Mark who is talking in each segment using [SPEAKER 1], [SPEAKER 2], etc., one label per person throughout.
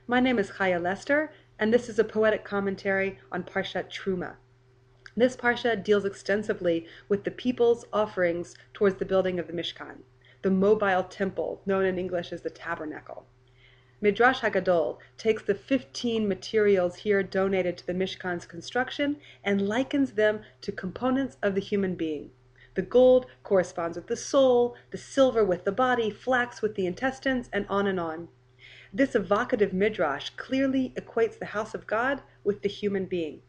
[SPEAKER 1] My name is Chaya, and this is a poetic commentary on Parshat Teruma. This Parsha deals extensively with the people's offerings towards the building of the Mishkan, the mobile temple known in English as the Tabernacle. Midrash Hagadol takes the 15 materials here donated to the Mishkan's construction and likens them to components of the human being. The gold corresponds with the soul, the silver with the body, flax with the intestines, and on and on. This evocative midrash clearly equates the house of God with the human being.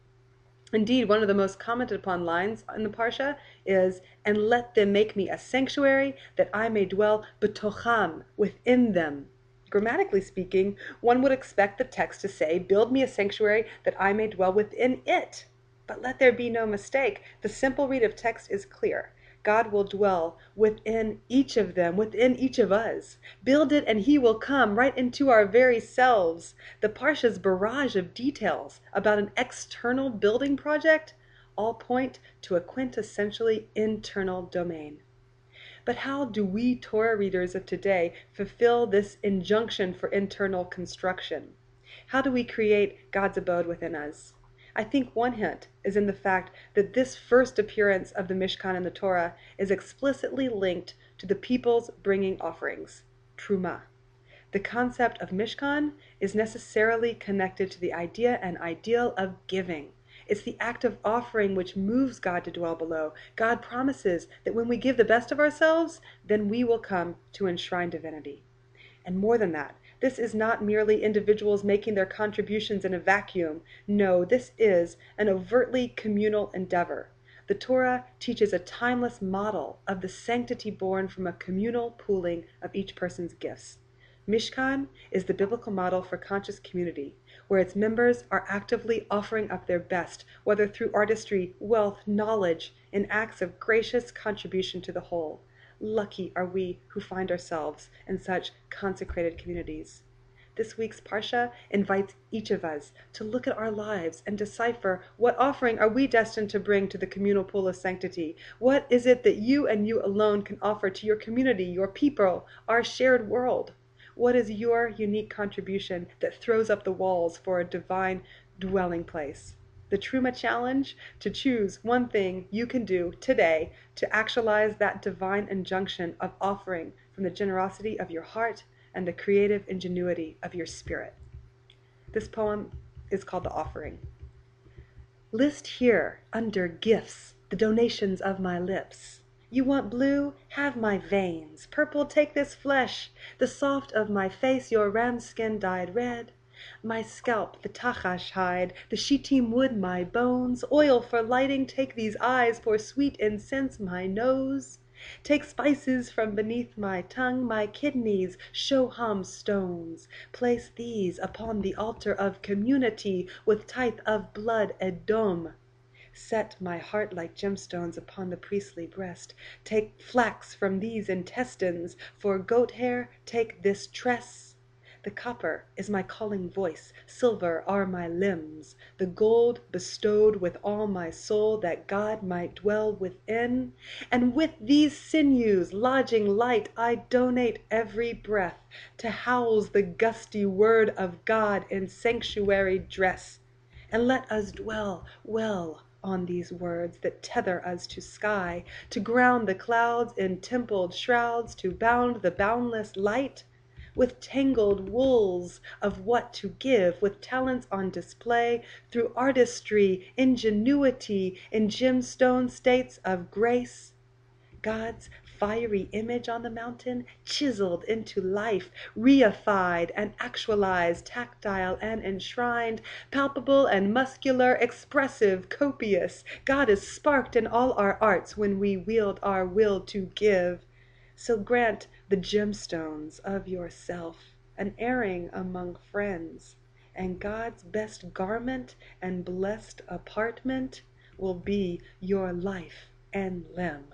[SPEAKER 1] Indeed, one of the most commented upon lines in the Parsha is, "And let them make me a sanctuary, that I may dwell betocham, within them." Grammatically speaking, one would expect the text to say, "Build me a sanctuary, that I may dwell within it." But let there be no mistake, the simple read of text is clear. God will dwell within each of them, within each of us. Build it and he will come right into our very selves. The Parsha's barrage of details about an external building project all point to a quintessentially internal domain. But how do we Torah readers of today fulfill this injunction for internal construction? How do we create God's abode within us? I think one hint is in the fact that this first appearance of the Mishkan in the Torah is explicitly linked to the people's bringing offerings, Truma. The concept of Mishkan is necessarily connected to the idea and ideal of giving. It's the act of offering which moves God to dwell below. God promises that when we give the best of ourselves, then we will come to enshrine divinity. And more than that, this is not merely individuals making their contributions in a vacuum. No, this is an overtly communal endeavor. The Torah teaches a timeless model of the sanctity born from a communal pooling of each person's gifts. Mishkan is the biblical model for conscious community, where its members are actively offering up their best, whether through artistry, wealth, knowledge, in acts of gracious contribution to the whole. Lucky are we who find ourselves in such consecrated communities. This week's Parsha invites each of us to look at our lives and decipher what offering are we destined to bring to the communal pool of sanctity. What is it that you and you alone can offer to your community, your people, our shared world? What is your unique contribution that throws up the walls for a divine dwelling place? The Truma challenge, to choose one thing you can do today to actualize that divine injunction of offering from the generosity of your heart and the creative ingenuity of your spirit. This poem is called The Offering. List here, under gifts, the donations of my lips. You want blue? Have my veins. Purple, take this flesh. The soft of my face, your ram skin dyed red. My scalp, the tachash hide, the shittim wood, my bones. Oil for lighting, take these eyes, for sweet incense, my nose. Take spices from beneath my tongue, my kidneys, shoham stones. Place these upon the altar of community, with tithe of blood edom. Set my heart like gemstones upon the priestly breast. Take flax from these intestines, for goat hair take this tress. The copper is my calling voice, silver are my limbs, the gold bestowed with all my soul that God might dwell within. And with these sinews, lodging light, I donate every breath to house the gusty word of God in sanctuary dress. And let us dwell well on these words that tether us to sky, to ground the clouds in templed shrouds, to bound the boundless light with tangled wools of what to give, with talents on display, through artistry, ingenuity, in gemstone states of grace. God's fiery image on the mountain, chiseled into life, reified and actualized, tactile and enshrined, palpable and muscular, expressive, copious. God is sparked in all our arts when we wield our will to give. So grant the gemstones of yourself, an airing among friends, and God's best garment and blessed apartment will be your life and limb.